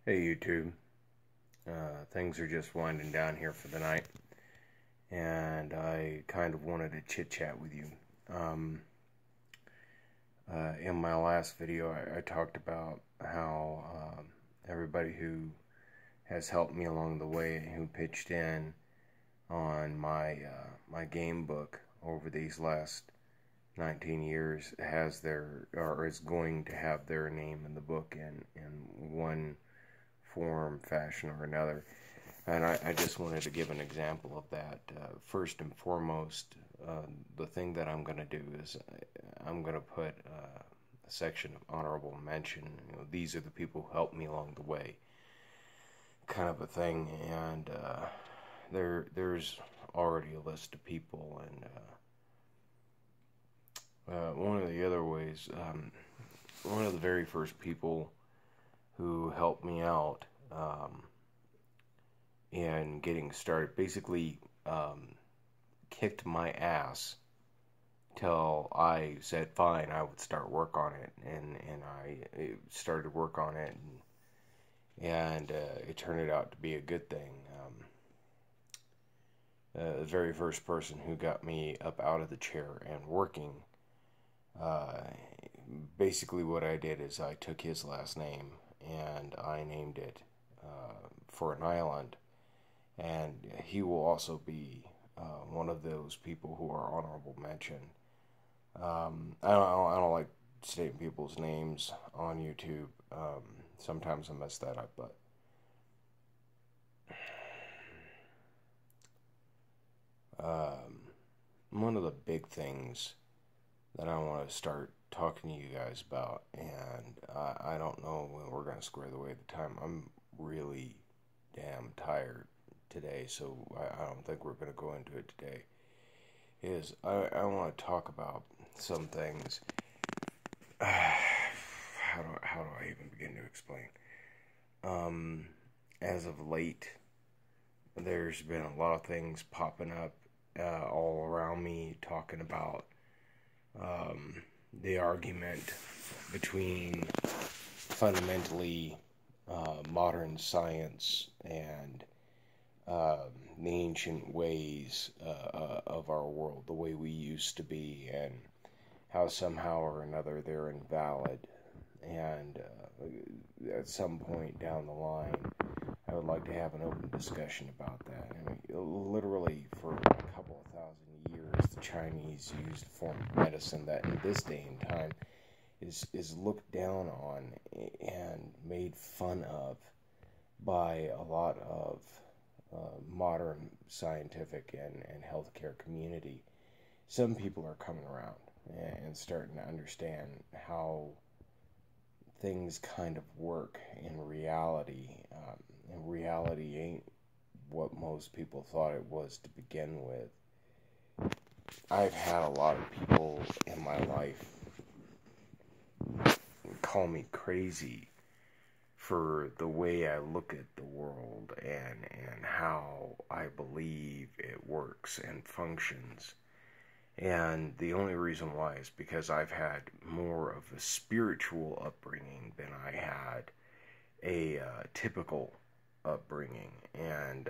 Hey YouTube, things are just winding down here for the night, and I kind of wanted to chit chat with you. Um, in my last video, I talked about how everybody who has helped me along the way, who pitched in on my game book over these last 19 years, has their or is going to have their name in the book in one form, fashion, or another. And I just wanted to give an example of that. First and foremost, the thing that I'm going to do is I'm going to put a section of honorable mention. These are the people who helped me along the way, kind of a thing. And there's already a list of people. And one of the other ways, one of the very first people who helped me out in getting started, basically kicked my ass till I said fine, I would start work on it, and I started work on it, and it turned out to be a good thing. The very first person who got me up out of the chair and working, uh, basically what I did is I took his last name and I named it for an island, and he will also be one of those people who are honorable mention. I don't like stating people's names on YouTube. Sometimes I mess that up, but one of the big things that I want to start talking to you guys about, and I don't know when we're going to square the way at the time. I'm really damn tired today, so I don't think we're going to go into it today. I want to talk about some things. How do I even begin to explain? As of late, there's been a lot of things popping up all around me talking about the argument between fundamentally modern science and the ancient ways of our world, the way we used to be, and how somehow or another they're invalid. And at some point down the line, I would like to have an open discussion about that. I mean, literally, for a couple of thousand years, the Chinese used a form of medicine that in this day and time is looked down on and made fun of by a lot of modern scientific and healthcare community. Some people are coming around and starting to understand how things kind of work in reality. And reality ain't what most people thought it was to begin with. I've had a lot of people in my life call me crazy for the way I look at the world and how I believe it works and functions. And the only reason why is because I've had more of a spiritual upbringing than I had a typical upbringing. And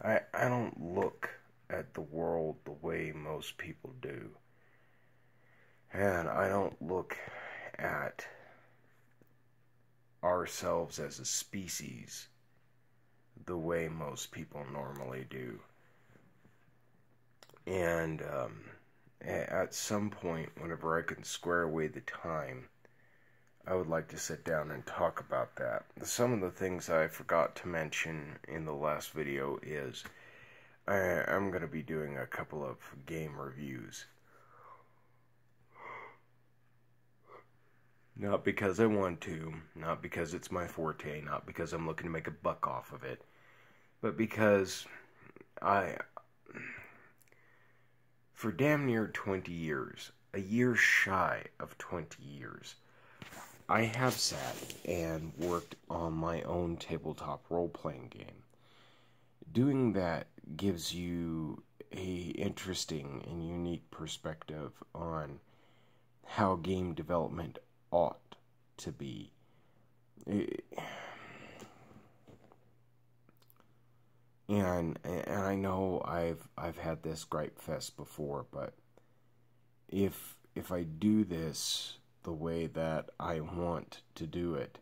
I don't look at the world the way most people do. And I don't look at ourselves as a species the way most people normally do. And at some point, whenever I can square away the time, I would like to sit down and talk about that. Some of the things I forgot to mention in the last video is I'm going to be doing a couple of game reviews. Not because I want to, not because it's my forte, not because I'm looking to make a buck off of it, but because for damn near 20 years, a year shy of 20 years, I have sat and worked on my own tabletop role-playing game. doing that gives you a interesting and unique perspective on how game development ought to be. And I know I've had this gripe fest before, but if I do this the way that I want to do it,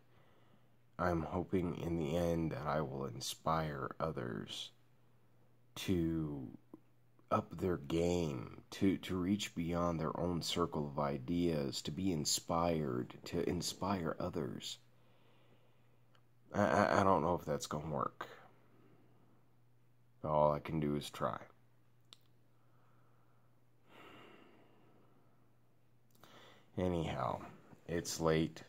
I'm hoping in the end that I will inspire others to up their game, to reach beyond their own circle of ideas, to be inspired, to inspire others. I don't know if that's going to work. But all I can do is try. Anyhow, it's late.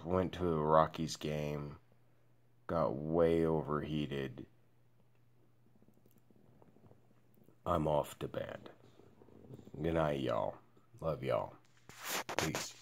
Went to a Rockies game. Got way overheated. I'm off to bed. Good night, y'all. Love y'all. Peace.